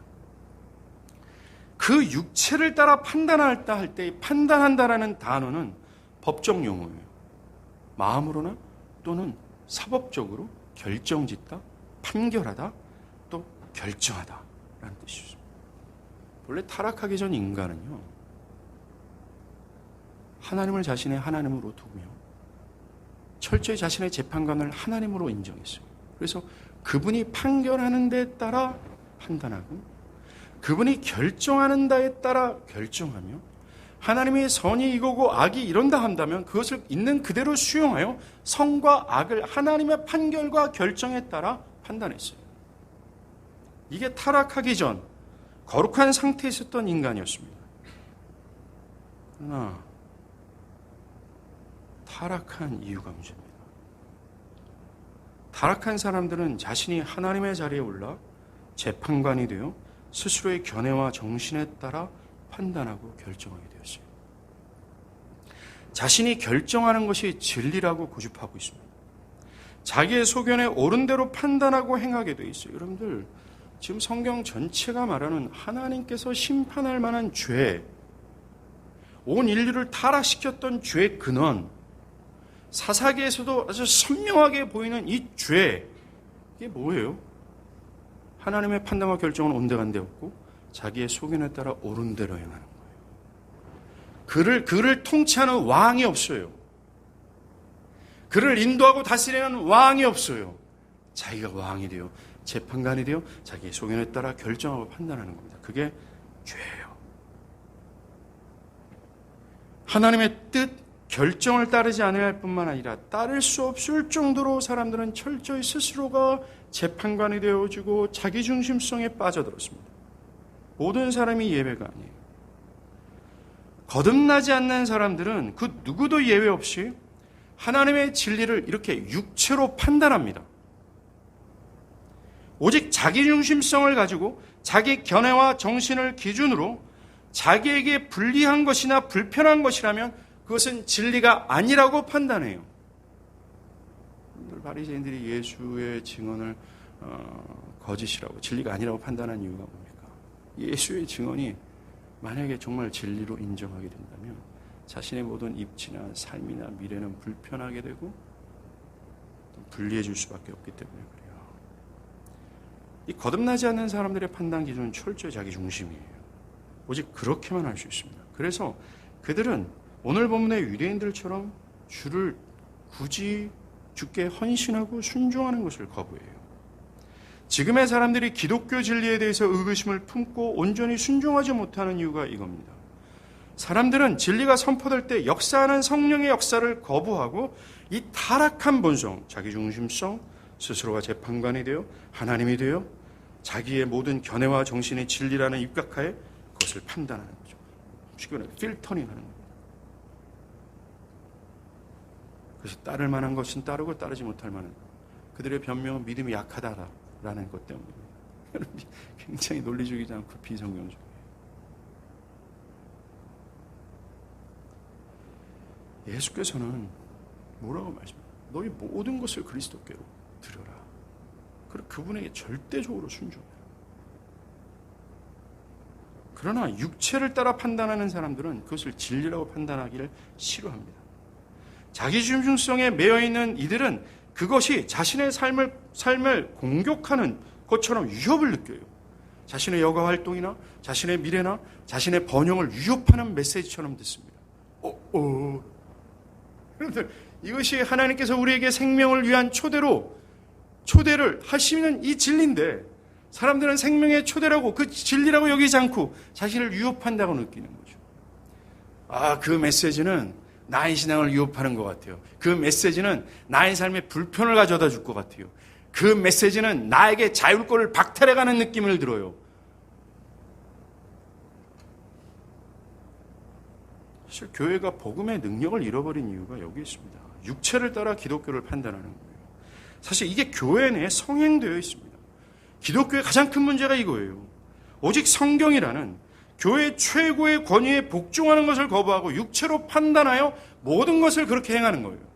그 육체를 따라 판단한다 할 때 판단한다라는 단어는 법적 용어예요. 마음으로나 또는 사법적으로 결정짓다, 판결하다, 또 결정하다라는 뜻이죠. 원래 타락하기 전 인간은요, 하나님을 자신의 하나님으로 두며 철저히 자신의 재판관을 하나님으로 인정했어요. 그래서 그분이 판결하는 데에 따라 판단하고 그분이 결정하는 데에 따라 결정하며 하나님의 선이 이거고 악이 이런다 한다면 그것을 있는 그대로 수용하여 선과 악을 하나님의 판결과 결정에 따라 판단했어요. 이게 타락하기 전 거룩한 상태에 있었던 인간이었습니다. 그러나 타락한 이유가 문제입니다. 타락한 사람들은 자신이 하나님의 자리에 올라 재판관이 되어 스스로의 견해와 정신에 따라 판단하고 결정하게 되었어요. 자신이 결정하는 것이 진리라고 고집하고 있습니다. 자기의 소견에 옳은 대로 판단하고 행하게 되어 있어요. 여러분들, 지금 성경 전체가 말하는 하나님께서 심판할 만한 죄, 온 인류를 타락시켰던 죄의 근원, 사사기에서도 아주 선명하게 보이는 이 죄, 이게 뭐예요? 하나님의 판단과 결정은 온데간데 없고 자기의 소견에 따라 옳은 대로 행하는 거예요. 그를 통치하는 왕이 없어요. 그를 인도하고 다스리는 왕이 없어요. 자기가 왕이 되어 재판관이 되어 자기의 소견에 따라 결정하고 판단하는 겁니다. 그게 죄예요. 하나님의 뜻, 결정을 따르지 않을 뿐만 아니라 따를 수 없을 정도로 사람들은 철저히 스스로가 재판관이 되어지고 자기중심성에 빠져들었습니다. 모든 사람이 예외가 아니에요. 거듭나지 않는 사람들은 그 누구도 예외 없이 하나님의 진리를 이렇게 육체로 판단합니다. 오직 자기중심성을 가지고 자기 견해와 정신을 기준으로 자기에게 불리한 것이나 불편한 것이라면 그것은 진리가 아니라고 판단해요. 바리새인들이 예수의 증언을 거짓이라고, 진리가 아니라고 판단한 이유가 뭡니까? 예수의 증언이 만약에 정말 진리로 인정하게 된다면 자신의 모든 입지나 삶이나 미래는 불편하게 되고 불리해 줄 수밖에 없기 때문에 그래요. 이 거듭나지 않는 사람들의 판단 기준은 철저히 자기 중심이에요. 오직 그렇게만 할 수 있습니다. 그래서 그들은 오늘 본문의 유대인들처럼 주를 굳이 주께 헌신하고 순종하는 것을 거부해요. 지금의 사람들이 기독교 진리에 대해서 의구심을 품고 온전히 순종하지 못하는 이유가 이겁니다. 사람들은 진리가 선포될 때 역사하는 성령의 역사를 거부하고 이 타락한 본성, 자기중심성, 스스로가 재판관이 되어 하나님이 되어 자기의 모든 견해와 정신의 진리라는 입각하에 그것을 판단하는 거죠. 쉽게 말해 필터링하는 겁니다. 그래서 따를 만한 것은 따르고 따르지 못할 만한 그들의 변명은 믿음이 약하다라는 것 때문입니다. 굉장히 논리적이지 않고 비성경적이에요. 예수께서는 뭐라고 말씀하세요? 너희 모든 것을 그리스도께로 드려라. 그리고 그분에게 절대적으로 순종해라. 그러나 육체를 따라 판단하는 사람들은 그것을 진리라고 판단하기를 싫어합니다. 자기중심성에 매여있는 이들은 그것이 자신의 삶을 공격하는 것처럼 위협을 느껴요. 자신의 여가 활동이나 자신의 미래나 자신의 번영을 위협하는 메시지처럼 듣습니다. 여러분들, 이것이 하나님께서 우리에게 생명을 위한 초대를 하시는 이 진리인데, 사람들은 생명의 초대라고, 그 진리라고 여기지 않고 자신을 위협한다고 느끼는 거죠. 그 메시지는 나의 신앙을 위협하는 것 같아요. 그 메시지는 나의 삶에 불편을 가져다 줄 것 같아요. 그 메시지는 나에게 자율권을 박탈해가는 느낌을 들어요. 사실 교회가 복음의 능력을 잃어버린 이유가 여기 있습니다. 육체를 따라 기독교를 판단하는 거예요. 사실 이게 교회 내에 성행되어 있습니다. 기독교의 가장 큰 문제가 이거예요. 오직 성경이라는 교회의 최고의 권위에 복종하는 것을 거부하고 육체로 판단하여 모든 것을 그렇게 행하는 거예요.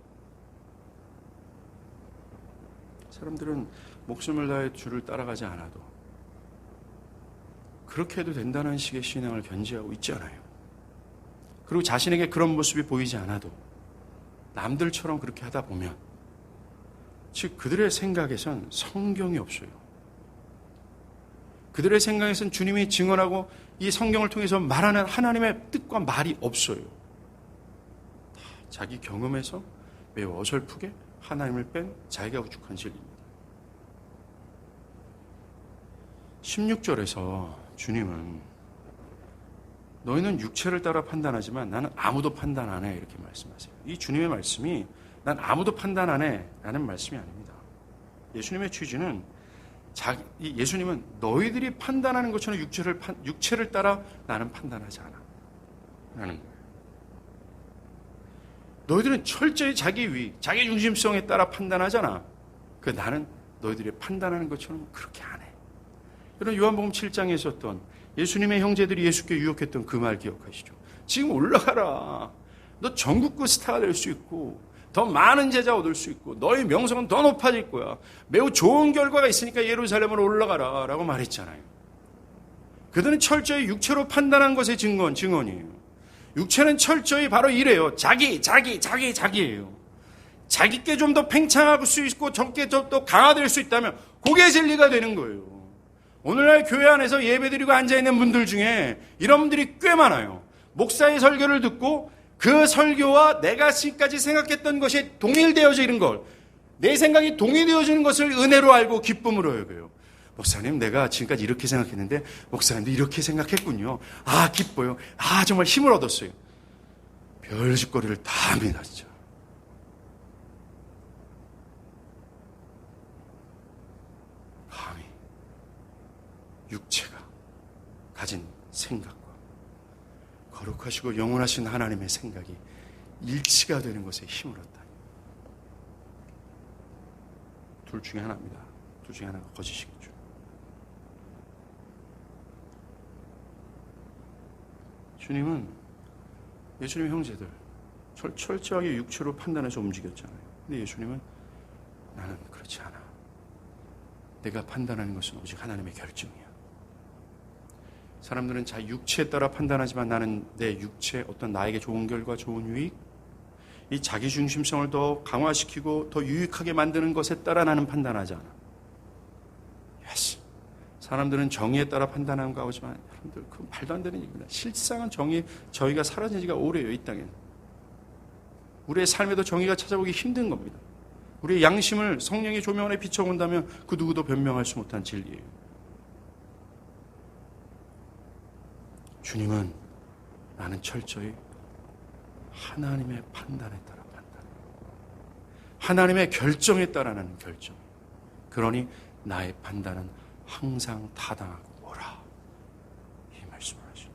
사람들은 목숨을 다해 주를 따라가지 않아도 그렇게 해도 된다는 식의 신앙을 견지하고 있지 않아요. 그리고 자신에게 그런 모습이 보이지 않아도 남들처럼 그렇게 하다 보면, 즉 그들의 생각에선 성경이 없어요. 그들의 생각에선 주님이 증언하고 이 성경을 통해서 말하는 하나님의 뜻과 말이 없어요. 자기 경험에서 매우 어설프게 하나님을 뺀 자기가 구축한 진리입니다. 16절에서 주님은 너희는 육체를 따라 판단하지만 나는 아무도 판단 안 해, 이렇게 말씀하세요. 이 주님의 말씀이 난 아무도 판단 안 해 라는 말씀이 아닙니다. 예수님의 취지는 예수님은 너희들이 판단하는 것처럼 육체를 따라 나는 판단하지 않아 라는 거예요. 너희들은 철저히 자기 중심성에 따라 판단하잖아. 나는 너희들이 판단하는 것처럼 그렇게 안 해. 여러분, 요한복음 7장에 있었던 예수님의 형제들이 예수께 유혹했던 그 말 기억하시죠? 지금 올라가라. 너 전국구 스타가 될 수 있고 더 많은 제자 얻을 수 있고 너의 명성은 더 높아질 거야. 매우 좋은 결과가 있으니까 예루살렘으로 올라가라 라고 말했잖아요. 그들은 철저히 육체로 판단한 것의 증언이에요. 육체는 철저히 바로 이래요. 자기예요. 자기께 좀 더 팽창할 수 있고 적게 좀 더 강화될 수 있다면 그게 진리가 되는 거예요. 오늘날 교회 안에서 예배드리고 앉아있는 분들 중에 이런 분들이 꽤 많아요. 목사의 설교를 듣고 그 설교와 내가 지금까지 생각했던 것이 동일되어지는 걸, 내 생각이 동일되어지는 것을 은혜로 알고 기쁨으로 여겨요. 목사님, 내가 지금까지 이렇게 생각했는데 목사님도 이렇게 생각했군요. 기뻐요. 정말 힘을 얻었어요. 별짓거리를 다 합니다, 진짜. 감히 육체가 가진 생각과 거룩하시고 영원하신 하나님의 생각이 일치가 되는 것에 힘을 얻다. 둘 중에 하나입니다. 둘 중에 하나가 거짓이겠죠. 예수님의 형제들 철저하게 육체로 판단해서 움직였잖아요. 근데 예수님은 나는 그렇지 않아. 내가 판단하는 것은 오직 하나님의 결정이야. 사람들은 자기 육체에 따라 판단하지만 나는 내 육체, 어떤 나에게 좋은 결과, 좋은 유익, 이 자기 중심성을 더 강화시키고 더 유익하게 만드는 것에 따라 나는 판단하지 않아. 사람들은 정의에 따라 판단하는가 하지만 여러분들, 그건 말도 안 되는 얘기입니다. 실상은 저희가 사라진 지가 오래요, 이 땅에는. 우리의 삶에도 정의가 찾아보기 힘든 겁니다. 우리의 양심을 성령의 조명 안에 비춰본다면 그 누구도 변명할 수 못한 진리예요. 주님은 나는 철저히 하나님의 판단에 따라 판단해. 하나님의 결정에 따라 나는 결정. 그러니 나의 판단은 항상 타당하고 옳아. 이 말씀을 하시죠.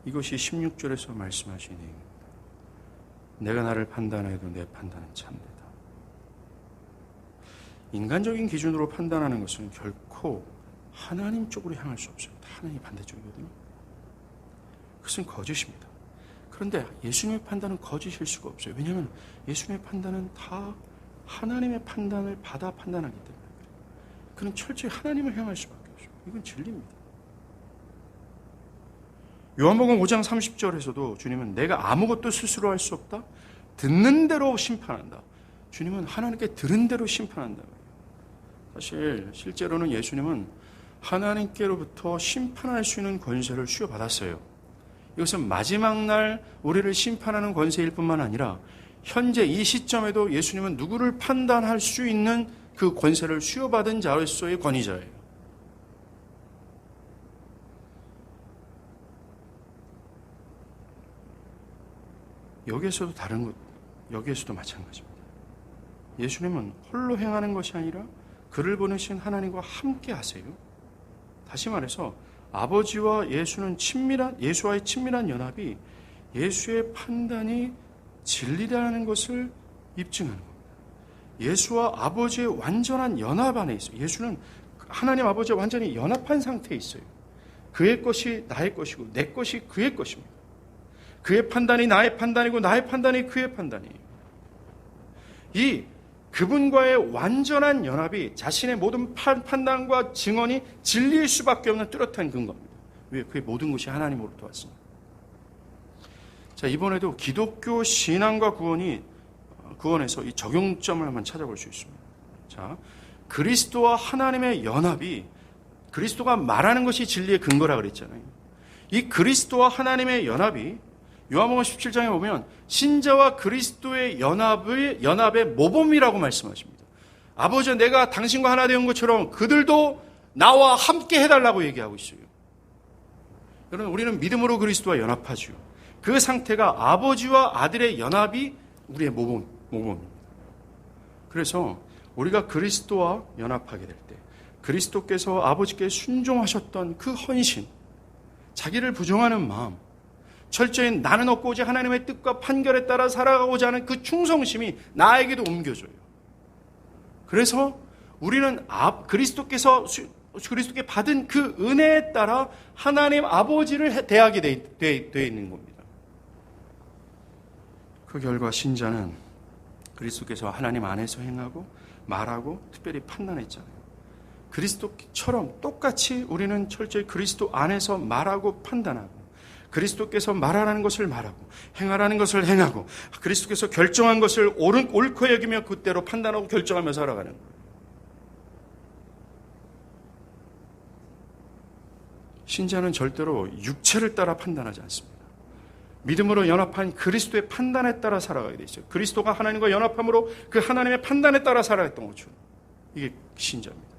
이것이 16절에서 말씀하신 내용입니다. 내가 나를 판단해도 내 판단은 참되다. 인간적인 기준으로 판단하는 것은 결코 하나님 쪽으로 향할 수 없어요. 하나님이 반대쪽이거든요. 그것은 거짓입니다. 그런데 예수님의 판단은 거짓일 수가 없어요. 왜냐하면 예수님의 판단은 다 하나님의 판단을 받아 판단하기 때문에 그는 철저히 하나님을 향할 수밖에 없어요. 이건 진리입니다. 요한복음 5장 30절에서도 주님은 내가 아무것도 스스로 할 수 없다. 듣는 대로 심판한다. 주님은 하나님께 들은 대로 심판한다고요. 사실 실제로는 예수님은 하나님께로부터 심판할 수 있는 권세를 수여받았어요. 이것은 마지막 날 우리를 심판하는 권세일 뿐만 아니라 현재 이 시점에도 예수님은 누구를 판단할 수 있는 그 권세를 수여받은 자로서의 권위자예요. 여기에서도 여기에서도 마찬가지입니다. 예수님은 홀로 행하는 것이 아니라 그를 보내신 하나님과 함께 하세요. 다시 말해서 아버지와 예수와의 친밀한 연합이 예수의 판단이 진리라는 것을 입증하는 겁니다. 예수와 아버지의 완전한 연합 안에 있어요. 예수는 하나님 아버지와 완전히 연합한 상태에 있어요. 그의 것이 나의 것이고 내 것이 그의 것입니다. 그의 판단이 나의 판단이고 나의 판단이 그의 판단이에요. 이 그분과의 완전한 연합이 자신의 모든 판단과 증언이 진리일 수밖에 없는 뚜렷한 근거입니다. 왜? 그의 모든 것이 하나님으로부터 왔습니다. 자, 이번에도 기독교 신앙과 구원에서 이 적용점을 한번 찾아볼 수 있습니다. 자, 그리스도와 하나님의 연합이 그리스도가 말하는 것이 진리의 근거라 그랬잖아요. 이 그리스도와 하나님의 연합이 요한복음 17장에 보면 신자와 그리스도의 연합의 모범이라고 말씀하십니다. 아버지, 내가 당신과 하나 되는 것처럼 그들도 나와 함께 해달라고 얘기하고 있어요. 여러분, 우리는 믿음으로 그리스도와 연합하죠. 그 상태가 아버지와 아들의 연합이 우리의 모범입니다. 그래서 우리가 그리스도와 연합하게 될 때 그리스도께서 아버지께 순종하셨던 그 헌신, 자기를 부정하는 마음, 철저히 나는 얻고 오직 하나님의 뜻과 판결에 따라 살아가고자 하는 그 충성심이 나에게도 옮겨져요. 그래서 우리는 그리스도께 받은 그 은혜에 따라 하나님 아버지를 대하게 되어 있는 겁니다. 그 결과 신자는 그리스도께서 하나님 안에서 행하고 말하고 특별히 판단했잖아요. 그리스도처럼 똑같이 우리는 철저히 그리스도 안에서 말하고 판단하고 그리스도께서 말하라는 것을 말하고 행하라는 것을 행하고 그리스도께서 결정한 것을 옳고 여기며 그대로 판단하고 결정하며 살아가는 거예요. 신자는 절대로 육체를 따라 판단하지 않습니다. 믿음으로 연합한 그리스도의 판단에 따라 살아가게 돼 있어요. 그리스도가 하나님과 연합함으로 그 하나님의 판단에 따라 살아갔던 것처럼. 이게 신자입니다.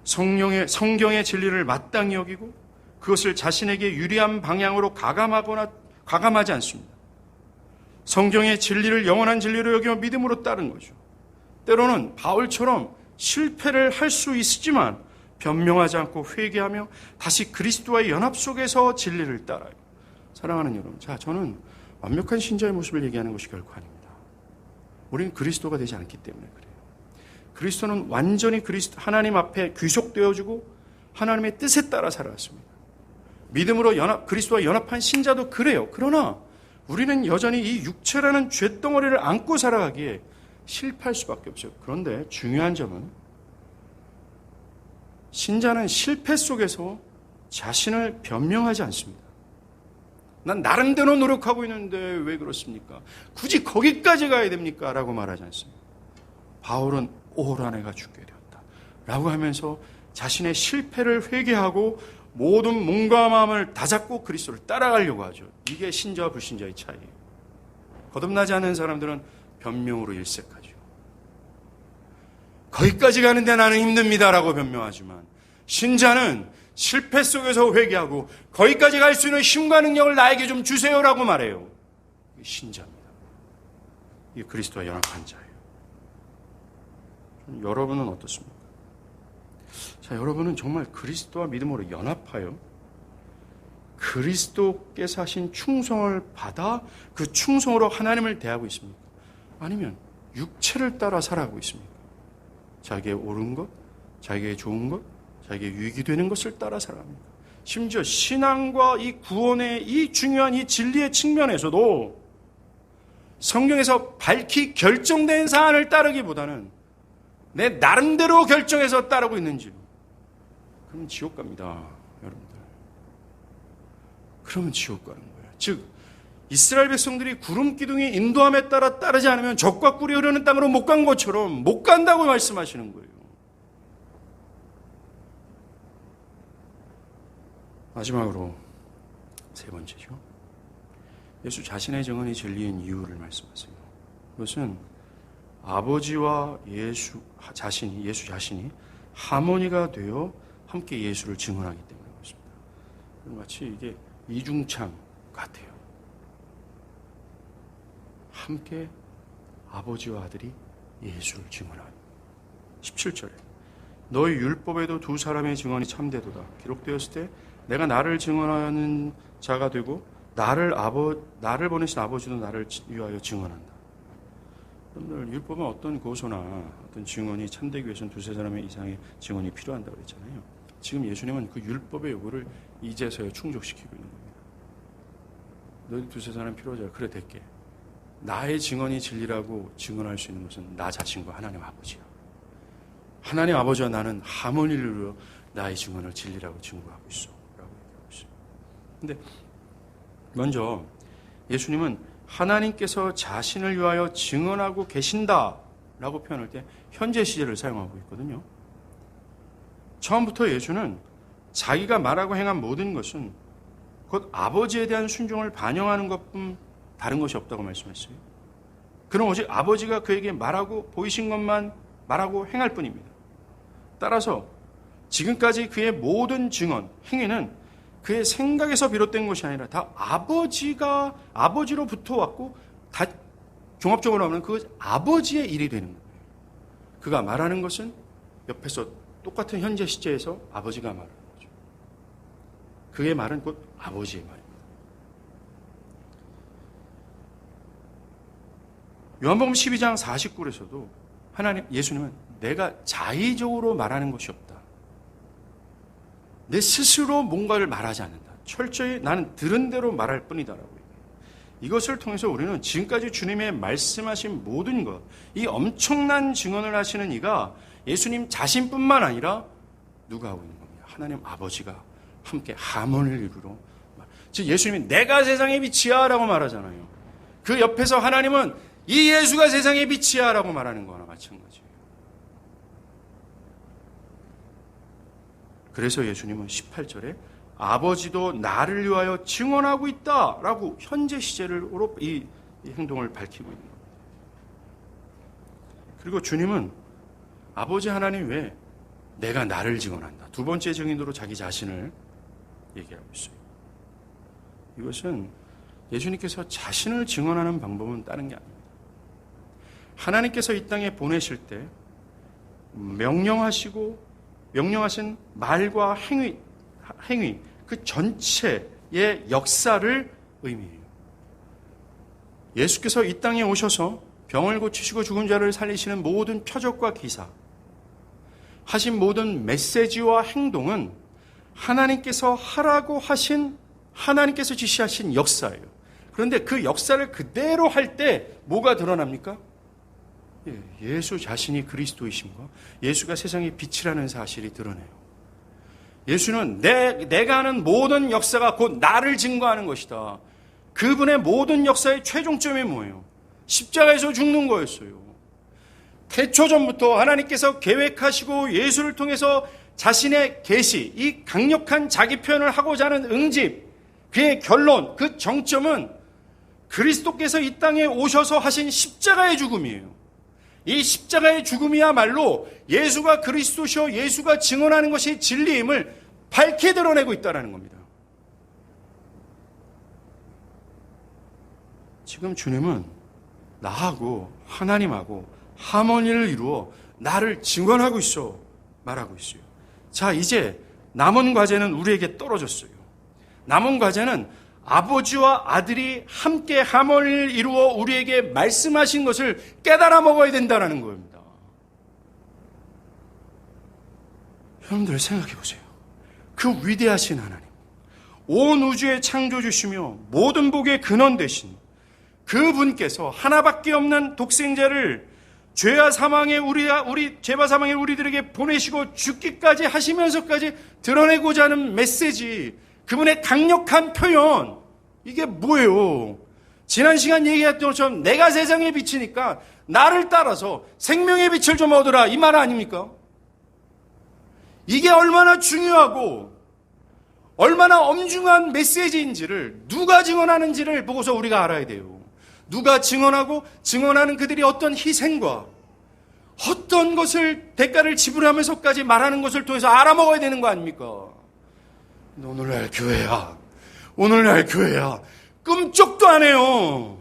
성경의 진리를 마땅히 여기고 그것을 자신에게 유리한 방향으로 가감하지 않습니다. 성경의 진리를 영원한 진리로 여기며 믿음으로 따른 거죠. 때로는 바울처럼 실패를 할 수 있지만 변명하지 않고 회개하며 다시 그리스도와의 연합 속에서 진리를 따라요. 사랑하는 여러분, 저는 완벽한 신자의 모습을 얘기하는 것이 결코 아닙니다. 우리는 그리스도가 되지 않기 때문에 그래요. 그리스도는 완전히 하나님 앞에 귀속되어주고 하나님의 뜻에 따라 살아왔습니다. 믿음으로 그리스도와 연합한 신자도 그래요. 그러나 우리는 여전히 이 육체라는 쇳덩어리를 안고 살아가기에 실패할 수밖에 없어요. 그런데 중요한 점은 신자는 실패 속에서 자신을 변명하지 않습니다. 난 나름대로 노력하고 있는데 왜 그렇습니까? 굳이 거기까지 가야 됩니까? 라고 말하지 않습니다. 바울은 오호라 내가 죽게 되었다 라고 하면서 자신의 실패를 회개하고 모든 몸과 마음을 다잡고 그리스도를 따라가려고 하죠. 이게 신자와 불신자의 차이예요. 거듭나지 않는 사람들은 변명으로 일색하죠. 거기까지 가는데 나는 힘듭니다라고 변명하지만 신자는 실패 속에서 회개하고 거기까지 갈 수 있는 힘과 능력을 나에게 좀 주세요라고 말해요. 이게 신자입니다. 이게 그리스도와 연합한 자예요. 여러분은 어떻습니까? 여러분은 정말 그리스도와 믿음으로 연합하여 그리스도께서 하신 충성을 받아 그 충성으로 하나님을 대하고 있습니까? 아니면 육체를 따라 살아가고 있습니까? 자기의 옳은 것, 자기의 좋은 것, 자기의 유익이 되는 것을 따라 살아갑니다. 심지어 신앙과 이 구원의 이 중요한 이 진리의 측면에서도 성경에서 밝히 결정된 사안을 따르기보다는 내 나름대로 결정해서 따르고 있는지, 그러면 지옥 갑니다, 여러분들. 그러면 지옥 가는 거예요. 즉 이스라엘 백성들이 구름 기둥이 인도함에 따라 따르지 않으면 젖과 꿀이 흐르는 땅으로 못 간 것처럼 못 간다고 말씀하시는 거예요. 마지막으로 세 번째죠. 예수 자신의 증언이 진리인 이유를 말씀하세요. 그것은 아버지와 예수 자신이 하모니가 되어 함께 예수를 증언하기 때문에 그렇습니다. 마치 이게 이중창 같아요. 함께 아버지와 아들이 예수를 증언하니. 17절에 너희 율법에도 두 사람의 증언이 참되도다. 기록되었을 때 내가 나를 증언하는 자가 되고 나를 보내신 아버지도 나를 위하여 증언한다. 여러분들 율법은 어떤 고소나 어떤 증언이 참되기 위해서는 두세 사람의 이상의 증언이 필요한다고 그랬잖아요. 지금 예수님은 그 율법의 요구를 이제서야 충족시키고 있는 겁니다. 너희 두세 사람 필요하잖아. 그래 될게. 나의 증언이 진리라고 증언할 수 있는 것은 나 자신과 하나님 아버지야. 하나님 아버지와 나는 하모니를 이루어 나의 증언을 진리라고 증거하고 있어. 라고 얘기하고 있어요. 근데 먼저 예수님은 하나님께서 자신을 위하여 증언하고 계신다라고 표현할 때 현재 시제를 사용하고 있거든요. 처음부터 예수는 자기가 말하고 행한 모든 것은 곧 아버지에 대한 순종을 반영하는 것뿐 다른 것이 없다고 말씀했어요. 그럼 오직 아버지가 그에게 말하고 보이신 것만 말하고 행할 뿐입니다. 따라서 지금까지 그의 모든 증언, 행위는 그의 생각에서 비롯된 것이 아니라 다 아버지로부터 왔고 다 종합적으로 하면 그 아버지의 일이 되는 거예요. 그가 말하는 것은 옆에서 똑같은 현재 시제에서 아버지가 말하는 거죠. 그의 말은 곧 아버지의 말입니다. 요한복음 12장 49절에서도 예수님은 내가 자의적으로 말하는 것이 없다. 내 스스로 뭔가를 말하지 않는다. 철저히 나는 들은 대로 말할 뿐이다라고 얘기해요. 이것을 통해서 우리는 지금까지 주님의 말씀하신 모든 것, 이 엄청난 증언을 하시는 이가 예수님 자신뿐만 아니라 누가 하고 있는 겁니다. 하나님 아버지가 함께 하모니를 이루러. 즉 예수님이 내가 세상의 빛이야 라고 말하잖아요. 그 옆에서 하나님은 이 예수가 세상의 빛이야 라고 말하는 거나 마찬가지예요. 그래서 예수님은 18절에 아버지도 나를 위하여 증언하고 있다라고 현재 시제로 이 행동을 밝히고 있는 겁니다. 그리고 주님은 아버지 하나님 외에 내가 나를 증언한다. 두 번째 증인으로 자기 자신을 얘기하고 있어요. 이것은 예수님께서 자신을 증언하는 방법은 다른 게 아닙니다. 하나님께서 이 땅에 보내실 때 명령하신 말과 행위 그 전체의 역사를 의미해요. 예수께서 이 땅에 오셔서 병을 고치시고 죽은 자를 살리시는 모든 표적과 기사, 하신 모든 메시지와 행동은 하나님께서 하라고 하신, 하나님께서 지시하신 역사예요. 그런데 그 역사를 그대로 할 때 뭐가 드러납니까? 예수 자신이 그리스도이심과 예수가 세상의 빛이라는 사실이 드러내요. 예수는 내가 하는 모든 역사가 곧 나를 증거하는 것이다. 그분의 모든 역사의 최종점이 뭐예요? 십자가에서 죽는 거였어요. 태초전부터 하나님께서 계획하시고 예수를 통해서 자신의 계시, 이 강력한 자기 표현을 하고자 하는 응집, 그의 결론, 그 정점은 그리스도께서 이 땅에 오셔서 하신 십자가의 죽음이에요. 이 십자가의 죽음이야말로 예수가 그리스도시요 예수가 증언하는 것이 진리임을 밝게 드러내고 있다는 겁니다. 지금 주님은 나하고 하나님하고 하모니를 이루어 나를 증언하고 있어 말하고 있어요. 자, 이제 남은 과제는 우리에게 떨어졌어요. 남은 과제는 아버지와 아들이 함께 하모니를 이루어 우리에게 말씀하신 것을 깨달아 먹어야 된다는 겁니다. 여러분들 생각해 보세요. 그 위대하신 하나님, 온 우주의 창조주시며 모든 복의 근원 되신 그분께서 하나밖에 없는 독생자를 죄와 사망의 죄와 사망의 우리들에게 보내시고 죽기까지 하시면서까지 드러내고자 하는 메시지, 그분의 강력한 표현, 이게 뭐예요? 지난 시간 얘기했던 것처럼 내가 세상의 빛이니까 나를 따라서 생명의 빛을 좀 얻으라, 이 말 아닙니까? 이게 얼마나 중요하고 얼마나 엄중한 메시지인지를, 누가 증언하는지를 보고서 우리가 알아야 돼요. 누가 증언하고 증언하는 그들이 어떤 희생과 어떤 것을 대가를 지불하면서까지 말하는 것을 통해서 알아먹어야 되는 거 아닙니까? 오늘날 교회야, 오늘날 교회야, 끔찍도 안 해요.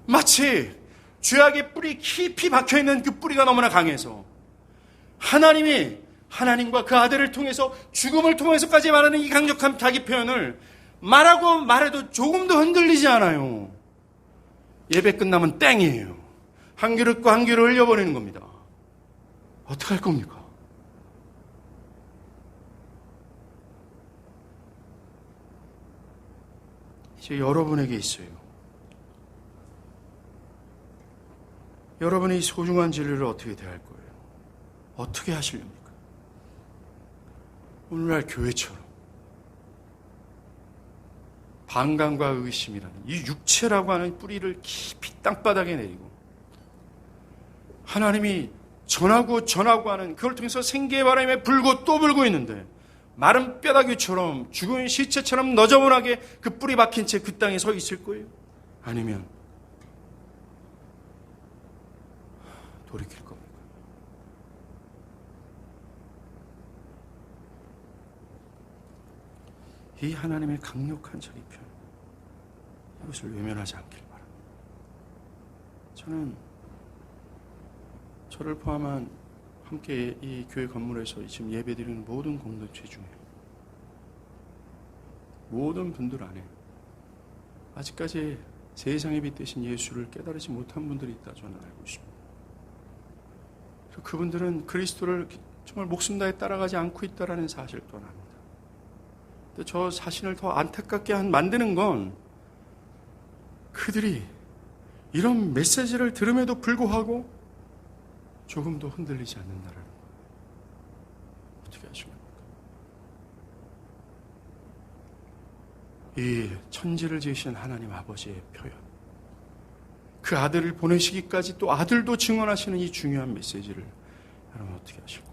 마치 죄악의 뿌리 깊이 박혀있는 그 뿌리가 너무나 강해서 하나님이 하나님과 그 아들을 통해서 죽음을 통해서까지 말하는 이 강력한 자기 표현을 말하고 말해도 조금도 흔들리지 않아요. 예배 끝나면 땡이에요. 한 그릇과 한 그릇 흘려버리는 겁니다. 어떻게 할 겁니까? 이제 여러분에게 있어요. 여러분의 이 소중한 진리를 어떻게 대할 거예요? 어떻게 하시렵니까? 오늘날 교회처럼 반감과 의심이라는 이 육체라고 하는 뿌리를 깊이 땅바닥에 내리고 하나님이 전하고 하는 그걸 통해서 생기의 바람에 불고 또 불고 있는데 마른 뼈다귀처럼 죽은 시체처럼 너저분하게 그 뿌리 박힌 채 그 땅에 서 있을 거예요? 아니면 돌이킬 겁니까? 이 하나님의 강력한 자기 표현, 이것을 외면하지 않길 바랍니다. 저는 저를 포함한 함께 이 교회 건물에서 지금 예배드리는 모든 공동체 중에 모든 분들 안에 아직까지 세상의 빛 대신 예수를 깨달지 못한 분들이 있다 저는 알고 있습니다. 그분들은 그리스도를 정말 목숨 다해 따라가지 않고 있다는 사실을 또한 압니다. 근데 저 자신을 더 안타깝게 만드는 건 그들이 이런 메시지를 들음에도 불구하고 조금도 흔들리지 않는다라는 거예요. 어떻게 하십니까? 이 천지를 지으신 하나님 아버지의 표현, 그 아들을 보내시기까지 또 아들도 증언하시는 이 중요한 메시지를 여러분 어떻게 하실까?